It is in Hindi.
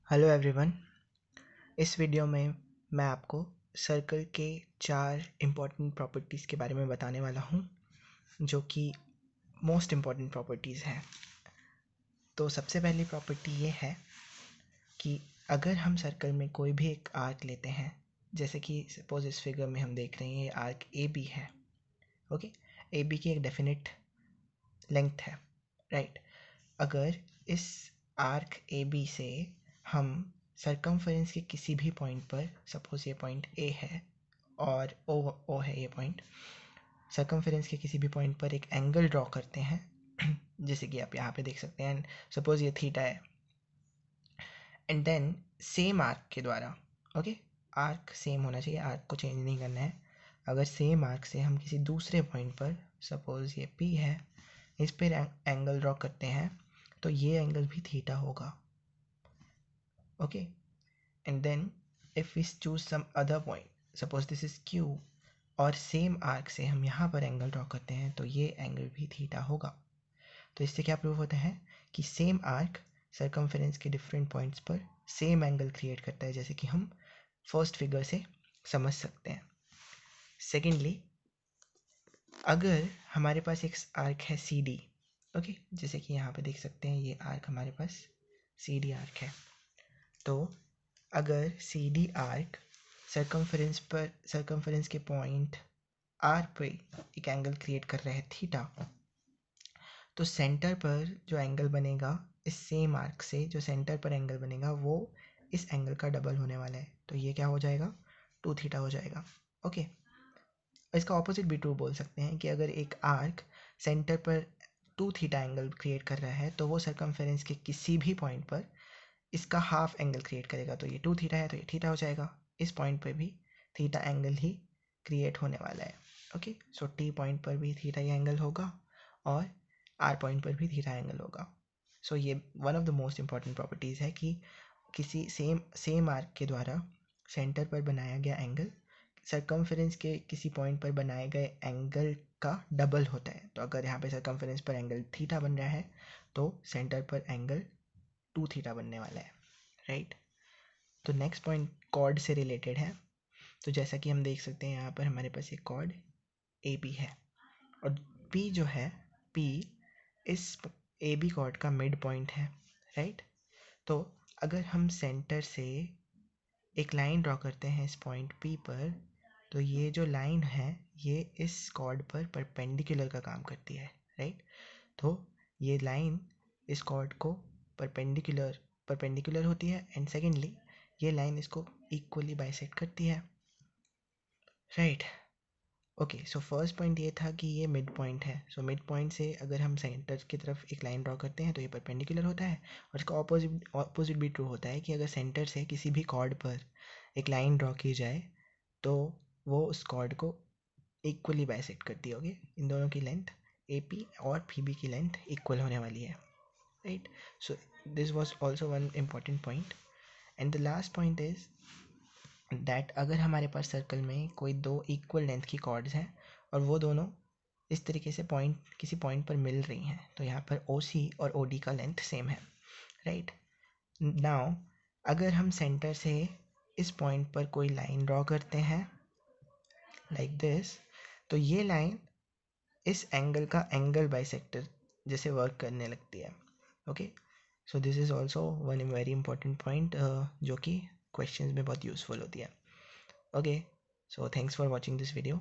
Hello everyone. इस वीडियो में मैं आपको सर्कल के 4 इम्पॉर्टेंट प्रॉपर्टीज़ के बारे में बताने वाला हूँ जो कि मोस्ट इम्पॉर्टेंट प्रॉपर्टीज़ हैं। तो सबसे पहली प्रॉपर्टी ये है कि अगर हम सर्कल में कोई भी एक आर्क लेते हैं, जैसे कि सपोज इस फिगर में हम देख रहे हैं ये आर्क ए बी है। ओके, ए बी की एक डेफिनेट लेंथ है, राइट। अगर इस आर्क ए बी से हम सरकमफेरेंस के किसी भी पॉइंट पर, सपोज ये पॉइंट ए है और ओ है ये पॉइंट, सरकमफेरेंस के किसी भी पॉइंट पर एक एंगल ड्रॉ करते हैं जैसे कि आप यहाँ पे देख सकते हैं, सपोज ये थीटा है, एंड देन सेम आर्क के द्वारा, ओके, आर्क सेम होना चाहिए, आर्क को चेंज नहीं करना है। अगर सेम आर्क से हम किसी दूसरे पॉइंट पर, सपोज ये पी है, इस पर एंगल ड्रॉ करते हैं तो ये एंगल भी थीटा होगा। Okay, and then if we choose some other point, suppose this is Q, और सेम आर्क से हम यहाँ पर एंगल ड्रॉ करते हैं तो ये एंगल भी थीटा होगा। तो इससे क्या प्रूव होता है कि सेम आर्क सरकमफेरेंस के डिफरेंट पॉइंट्स पर सेम एंगल क्रिएट करता है, जैसे कि हम फर्स्ट फिगर से समझ सकते हैं। सेकेंडली, अगर हमारे पास एक आर्क है सी डी, ओके, जैसे कि यहाँ पे देख सकते हैं ये आर्क हमारे पास सी डी आर्क है, तो अगर सी डी आर्क सरकमफेरेंस के पॉइंट आर पे एक एंगल क्रिएट कर रहा है थीटा, तो सेंटर पर जो एंगल बनेगा, इस सेम आर्क से जो सेंटर पर एंगल बनेगा वो इस एंगल का डबल होने वाला है, तो ये क्या हो जाएगा, 2 थीटा हो जाएगा। ओके, इसका ऑपोजिट भी ट्रू बोल सकते हैं कि अगर एक आर्क सेंटर पर 2 थीटा एंगल क्रिएट कर रहा है तो वो सरकमफेरेंस के किसी भी पॉइंट पर इसका हाफ एंगल क्रिएट करेगा, तो ये 2 थीटा है तो ये थीटा हो जाएगा। इस पॉइंट पर भी थीटा एंगल ही क्रिएट होने वाला है। ओके, सो टी पॉइंट पर भी थीटा ही एंगल होगा और आर पॉइंट पर भी थीटा एंगल होगा। सो ये one of the most important properties है कि किसी सेम आर्क के द्वारा सेंटर पर बनाया गया एंगल सरकमफेरेंस के किसी पॉइंट पर बनाए गए एंगल का डबल होता है। तो अगर यहाँ पे सरकमफेरेंस पर एंगल थीटा बन रहा है तो सेंटर पर एंगल 2 थीटा बनने वाला है, राइट। तो नेक्स्ट पॉइंट कॉर्ड से रिलेटेड है। तो जैसा कि हम देख सकते हैं यहाँ पर हमारे पास एक कॉर्ड ए बी है और पी जो है, पी इस ए बी कॉर्ड का मिड पॉइंट है, राइट। तो अगर हम सेंटर से एक लाइन ड्रॉ करते हैं इस पॉइंट पी पर, तो ये जो लाइन है ये इस कॉर्ड पर परपेंडिकुलर का काम करती है, राइट। तो ये लाइन इस कॉर्ड को परपेंडिकुलर परपेंडिकुलर होती है, एंड सेकेंडली ये लाइन इसको इक्वली बाइसेक्ट करती है, right. Okay, so first point ये था कि ये मिड पॉइंट है। सो मिड पॉइंट से अगर हम सेंटर की तरफ एक लाइन ड्रॉ करते हैं तो ये परपेंडिकुलर होता है, और इसका ऑपोजिट भी ट्रू होता है कि अगर सेंटर से किसी भी कॉर्ड पर एक लाइन ड्रॉ की जाए तो वो उस कॉर्ड को इक्वली बाइसेक्ट करती होगी। इन दोनों की लेंथ ए पी और पी बी की लेंथ इक्वल होने वाली है, right. So this was also one important point. And the last point is that अगर हमारे पास सर्कल में कोई दो इक्वल लेंथ की कॉर्ड्स हैं और वो दोनों इस तरीके से किसी पॉइंट पर मिल रही हैं, तो यहाँ पर ओ सी और ओ डी का लेंथ सेम है, राइट। नाउ अगर हम सेंटर से इस पॉइंट पर कोई लाइन ड्रॉ करते हैं लाइक दिस, तो ये लाइन इस एंगल का एंगल बाइसेक्टर जैसे वर्क करने लगती है। Okay, so this is also one very important point जो कि क्वेश्चंस में बहुत यूज़फुल होती है। Okay, so thanks for watching this video.